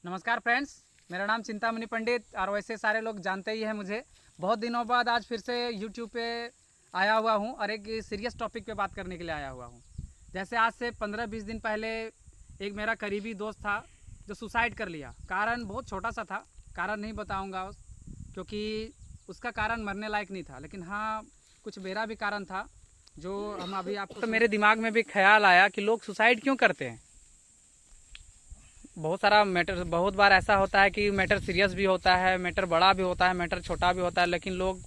नमस्कार फ्रेंड्स, मेरा नाम चिंतामणि पंडित और वैसे सारे लोग जानते ही हैं मुझे। बहुत दिनों बाद आज फिर से यूट्यूब पे आया हुआ हूँ और एक सीरियस टॉपिक पे बात करने के लिए आया हुआ हूँ। जैसे आज से 15-20 दिन पहले एक मेरा करीबी दोस्त था जो सुसाइड कर लिया। कारण बहुत छोटा सा था, कारण नहीं बताऊँगा क्योंकि उसका कारण मरने लायक नहीं था, लेकिन हाँ कुछ मेरा भी कारण था जो हम अभी आपको। तो मेरे दिमाग में भी ख्याल आया कि लोग सुसाइड क्यों करते हैं। बहुत सारा मैटर, बहुत बार ऐसा होता है कि मैटर सीरियस भी होता है, मैटर बड़ा भी होता है, मैटर छोटा भी होता है, लेकिन लोग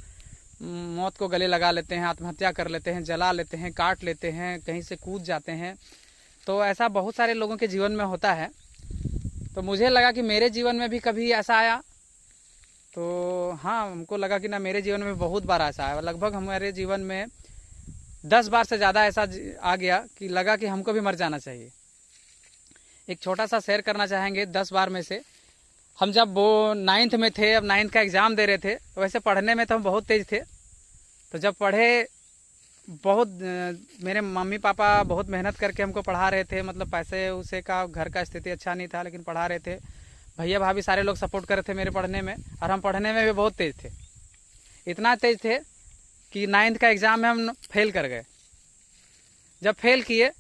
मौत को गले लगा लेते हैं, आत्महत्या कर लेते हैं, जला लेते हैं, काट लेते हैं, कहीं से कूद जाते हैं। तो ऐसा बहुत सारे लोगों के जीवन में होता है। तो मुझे लगा कि मेरे जीवन में भी कभी ऐसा आया। तो हाँ, हमको लगा कि ना मेरे जीवन में बहुत बार ऐसा आया। लगभग हमारे जीवन में 10 बार से ज़्यादा ऐसा आ गया कि लगा कि हमको भी मर जाना चाहिए। एक छोटा सा शेयर करना चाहेंगे 10 बार में से। हम जब वो 9th में थे, अब 9th का एग्ज़ाम दे रहे थे, तो वैसे पढ़ने में तो हम बहुत तेज़ थे। तो जब पढ़े बहुत मेरे मम्मी पापा बहुत मेहनत करके हमको पढ़ा रहे थे, मतलब पैसे उसे का घर का स्थिति अच्छा नहीं था, लेकिन पढ़ा रहे थे। भैया भाभी सारे लोग सपोर्ट कर रहे थे मेरे पढ़ने में, और हम पढ़ने में भी बहुत तेज़ थे। इतना तेज़ थे कि 9th का एग्ज़ाम में हम फेल कर गए। जब फेल किए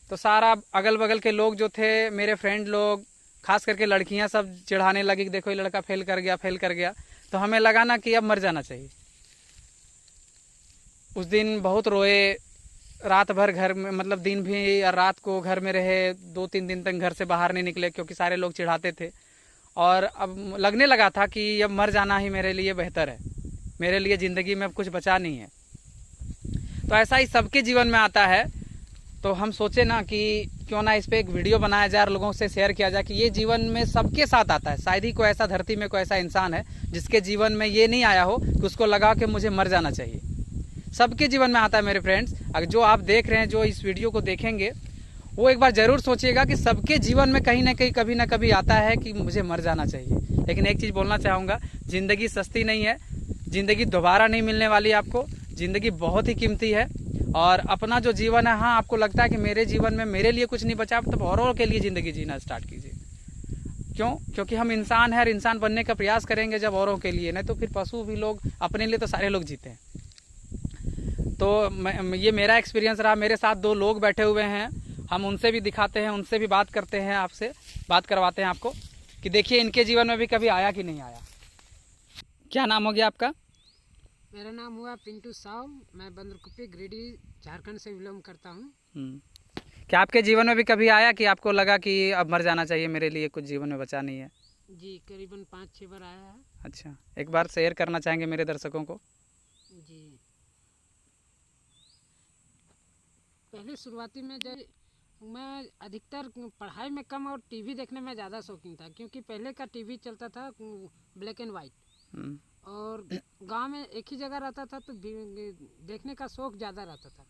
तो सारा अगल बगल के लोग जो थे, मेरे फ्रेंड लोग, खास करके लड़कियां सब चिढ़ाने लगी कि देखो ये लड़का फेल कर गया, फेल कर गया। तो हमें लगा ना कि अब मर जाना चाहिए। उस दिन बहुत रोए, रात भर घर में, मतलब दिन भी और रात को घर में रहे। 2-3 दिन तक घर से बाहर नहीं निकले क्योंकि सारे लोग चिढ़ाते थे। और अब लगने लगा था कि अब मर जाना ही मेरे लिए बेहतर है, मेरे लिए ज़िंदगी में अब कुछ बचा नहीं है। तो ऐसा ही सबके जीवन में आता है। तो हम सोचे ना कि क्यों ना इस पर एक वीडियो बनाया जाए और लोगों से शेयर किया जाए कि ये जीवन में सबके साथ आता है। शायद ही कोई ऐसा धरती में कोई ऐसा इंसान है जिसके जीवन में ये नहीं आया हो कि उसको लगा कि मुझे मर जाना चाहिए। सबके जीवन में आता है मेरे फ्रेंड्स। अगर जो आप देख रहे हैं, जो इस वीडियो को देखेंगे, वो एक बार ज़रूर सोचिएगा कि सबके जीवन में कहीं ना कहीं कभी ना कभी आता है कि मुझे मर जाना चाहिए। लेकिन एक चीज़ बोलना चाहूँगा, ज़िंदगी सस्ती नहीं है, ज़िंदगी दोबारा नहीं मिलने वाली आपको। ज़िंदगी बहुत ही कीमती है। और अपना जो जीवन है, हाँ आपको लगता है कि मेरे जीवन में मेरे लिए कुछ नहीं बचा, तब औरों के लिए ज़िंदगी जीना स्टार्ट कीजिए। क्यों? क्योंकि हम इंसान हैं और इंसान बनने का प्रयास करेंगे जब औरों के लिए, नहीं तो फिर पशु भी लोग, अपने लिए तो सारे लोग जीते हैं। तो ये मेरा एक्सपीरियंस रहा। मेरे साथ 2 लोग बैठे हुए हैं, हम उनसे भी दिखाते हैं, उनसे भी बात करते हैं, आपसे बात करवाते हैं आपको कि देखिए इनके जीवन में भी कभी आया कि नहीं आया। क्या नाम हो गया आपका? मेरा नाम हुआ पिंटू साव। मैं बंदरकुप्पी गिरिडीह झारखंड से बिलोंग करता हूँ। क्या आपके जीवन में भी कभी आया कि आपको लगा कि अब मर जाना चाहिए, मेरे लिए कुछ जीवन में बचा नहीं है? जी, करीबन 5-6 बार आया है। अच्छा, एक बार शेयर करना चाहेंगे मेरे दर्शकों को? जी, पहले शुरुआती में जब मैं अधिकतर पढ़ाई में कम और टीवी देखने में ज़्यादा शौकीन था, क्योंकि पहले का टीवी चलता था ब्लैक एंड वाइट, और गांव में एक ही जगह रहता था, तो देखने का शौक ज़्यादा रहता था।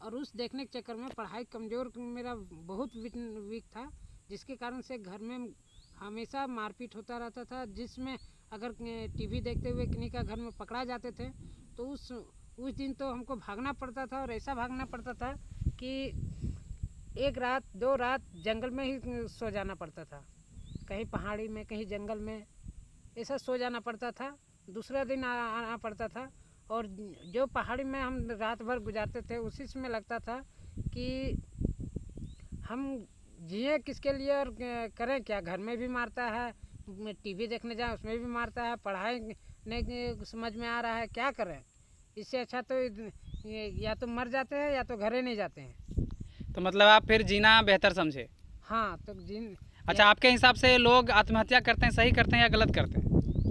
और उस देखने के चक्कर में पढ़ाई कमज़ोर मेरा बहुत वीक था, जिसके कारण से घर में हमेशा मारपीट होता रहता था। जिसमें अगर टीवी देखते हुए किन्हीं का घर में पकड़ा जाते थे तो उस दिन तो हमको भागना पड़ता था, और ऐसा भागना पड़ता था कि 1 रात 2 रात जंगल में ही सो जाना पड़ता था, कहीं पहाड़ी में, कहीं जंगल में, ऐसा सो जाना पड़ता था। दूसरा दिन आना पड़ता था, और जो पहाड़ी में हम रात भर गुजारते थे उसी में लगता था कि हम जिए किसके लिए और करें क्या। घर में भी मारता है, टीवी देखने जाए उसमें भी मारता है, पढ़ाई नहीं समझ में आ रहा है, क्या करें। इससे अच्छा तो या तो मर जाते हैं या तो घरे नहीं जाते हैं। तो मतलब आप फिर जीना बेहतर समझे? हाँ, तो अच्छा, आपके हिसाब से लोग आत्महत्या करते हैं, सही करते हैं या गलत करते हैं?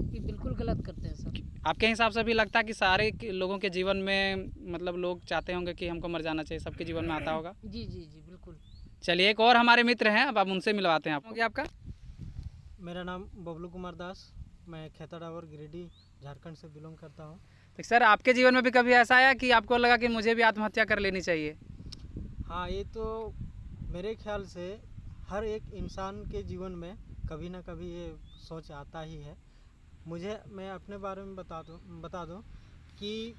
ये बिल्कुल गलत करते हैं सब। आपके हिसाब से भी लगता है कि सारे लोगों के जीवन में, मतलब लोग चाहते होंगे कि हमको मर जाना चाहिए, सबके जीवन में आता होगा? जी जी जी, बिल्कुल। चलिए, एक और हमारे मित्र हैं, अब आप उनसे मिलवाते हैं आपको। क्या आपका? मेरा नाम बबलू कुमार दास, मैं खेताडावर गिरिडीह झारखंड से बिलोंग करता हूँ। तो सर, आपके जीवन में भी कभी ऐसा आया कि आपको लगा कि मुझे भी आत्महत्या कर लेनी चाहिए? हाँ, ये तो मेरे ख्याल से हर एक इंसान के जीवन में कभी ना कभी ये सोच आता ही है। मैं अपने बारे में बता दूं कि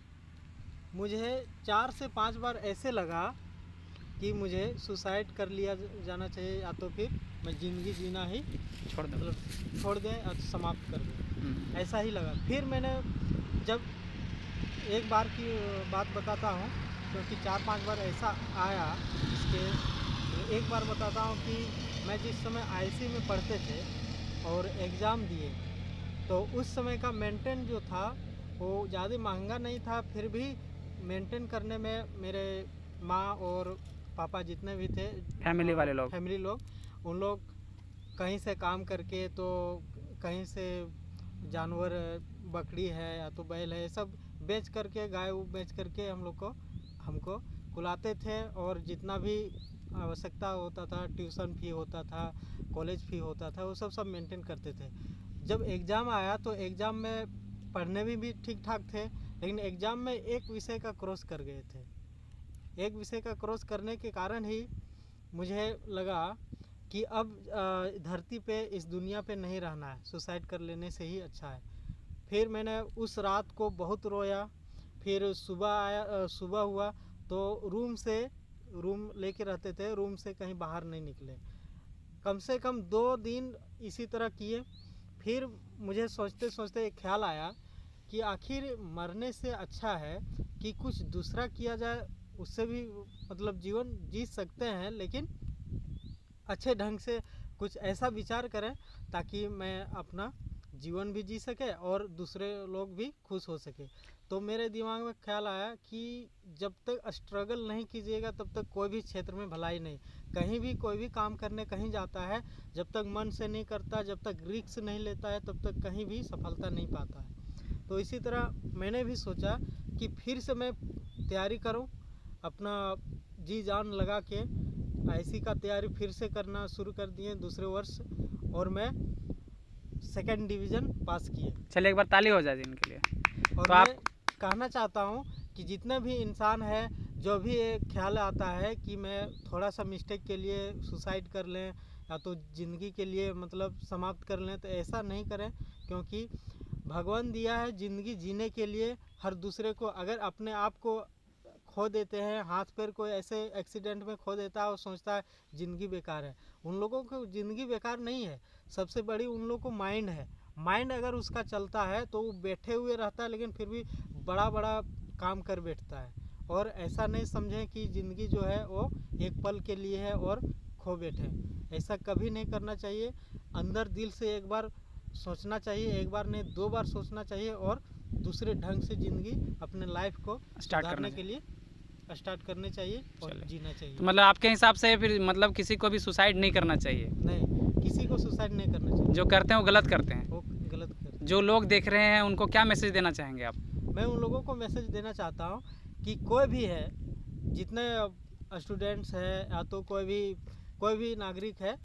मुझे 4 से 5 बार ऐसे लगा कि मुझे सुसाइड कर लिया जाना चाहिए, या तो फिर मैं ज़िंदगी जीना ही छोड़ दो। मतलब छोड़ दें और समाप्त कर दें, ऐसा ही लगा। फिर मैंने जब एक बार की बात बताता हूँ, क्योंकि 4-5 बार ऐसा आया इसके। एक बार बताता हूँ कि मैं जिस समय आईसी में पढ़ते थे और एग्ज़ाम दिए, तो उस समय का मेंटेन जो था वो ज़्यादा महंगा नहीं था, फिर भी मेंटेन करने में मेरे माँ और पापा जितने भी थे फैमिली वाले लोग, उन लोग कहीं से काम करके, तो कहीं से जानवर बकरी है या तो बैल है, सब बेच करके, गाय बेच करके हमको खिलाते थे। और जितना भी आवश्यकता होता था, ट्यूशन फी होता था, कॉलेज फी होता था, वो सब मेंटेन करते थे। जब एग्ज़ाम आया तो एग्ज़ाम में पढ़ने में भी ठीक ठाक थे, लेकिन एग्ज़ाम में एक विषय का क्रॉस कर गए थे। एक विषय का क्रॉस करने के कारण ही मुझे लगा कि अब धरती पे, इस दुनिया पे नहीं रहना है, सुसाइड कर लेने से ही अच्छा है। फिर मैंने उस रात को बहुत रोया। फिर सुबह हुआ तो रूम लेके रहते थे, रूम से कहीं बाहर नहीं निकले, कम से कम 2 दिन इसी तरह किए। फिर मुझे सोचते सोचते एक ख्याल आया कि आखिर मरने से अच्छा है कि कुछ दूसरा किया जाए, उससे भी मतलब जीवन जी सकते हैं, लेकिन अच्छे ढंग से कुछ ऐसा विचार करें ताकि मैं अपना जीवन भी जी सके और दूसरे लोग भी खुश हो सके। तो मेरे दिमाग में ख्याल आया कि जब तक स्ट्रगल नहीं कीजिएगा तब तक कोई भी क्षेत्र में भलाई नहीं। कहीं भी कोई भी काम करने कहीं जाता है, जब तक मन से नहीं करता, जब तक रिस्क नहीं लेता है, तब तक कहीं भी सफलता नहीं पाता है। तो इसी तरह मैंने भी सोचा कि फिर से मैं तैयारी करूं, अपना जी जान लगा के आईसी का तैयारी फिर से करना शुरू कर दिए दूसरे वर्ष, और मैं 2nd डिवीज़न पास किए। चलिए एक बार ताली हो जाए इनके लिए। और तो मैं कहना चाहता हूँ कि जितने भी इंसान हैं, जो भी एक ख्याल आता है कि मैं थोड़ा सा मिस्टेक के लिए सुसाइड कर लें या तो ज़िंदगी के लिए मतलब समाप्त कर लें, तो ऐसा नहीं करें, क्योंकि भगवान दिया है ज़िंदगी जीने के लिए। हर दूसरे को अगर अपने आप को खो देते हैं, हाथ पैर कोई ऐसे एक्सीडेंट में खो देता है और सोचता है ज़िंदगी बेकार है, उन लोगों को ज़िंदगी बेकार नहीं है। सबसे बड़ी उन लोगों को माइंड है। माइंड अगर उसका चलता है तो वो बैठे हुए रहता है, लेकिन फिर भी बड़ा बड़ा काम कर बैठता है। और ऐसा नहीं समझें कि ज़िंदगी जो है वो एक पल के लिए है और खो बैठे, ऐसा कभी नहीं करना चाहिए। अंदर दिल से एक बार सोचना चाहिए, एक बार नहीं 2 बार सोचना चाहिए, और दूसरे ढंग से ज़िंदगी अपने लाइफ को स्टार्ट सुधारने के लिए स्टार्ट करने चाहिए और जीना चाहिए। तो मतलब आपके हिसाब से फिर मतलब किसी को भी सुसाइड नहीं करना चाहिए? नहीं, किसी को सुसाइड नहीं करना चाहिए। जो करते हैं वो गलत करते हैं। वो गलत करते हैं। जो लोग देख रहे हैं उनको क्या मैसेज देना चाहेंगे आप? मैं उन लोगों को मैसेज देना चाहता हूँ कि कोई भी है, जितने स्टूडेंट्स हैं या तो कोई भी नागरिक है,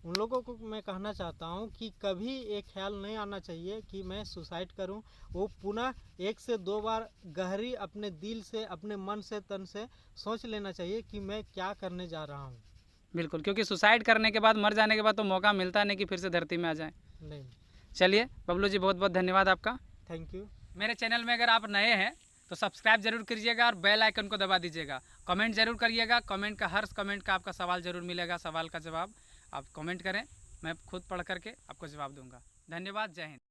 उन लोगों को मैं कहना चाहता हूँ कि कभी एक ख्याल नहीं आना चाहिए कि मैं सुसाइड करूँ। वो पुनः 1 से 2 बार गहरी अपने दिल से, अपने मन से, तन से सोच लेना चाहिए कि मैं क्या करने जा रहा हूँ। बिल्कुल, क्योंकि सुसाइड करने के बाद, मर जाने के बाद तो मौका मिलता नहीं कि फिर से धरती में आ जाए। नहीं। चलिए बबलू जी, बहुत बहुत धन्यवाद आपका। Thank you. मेरे चैनल में अगर आप नए हैं तो सब्सक्राइब जरूर कीजिएगा और बेल आइकन को दबा दीजिएगा। कमेंट जरूर करिएगा, कमेंट का हर कमेंट का आपका सवाल जरूर मिलेगा। सवाल का जवाब आप कमेंट करें, मैं खुद पढ़ करके आपको जवाब दूंगा। धन्यवाद, जय हिंद।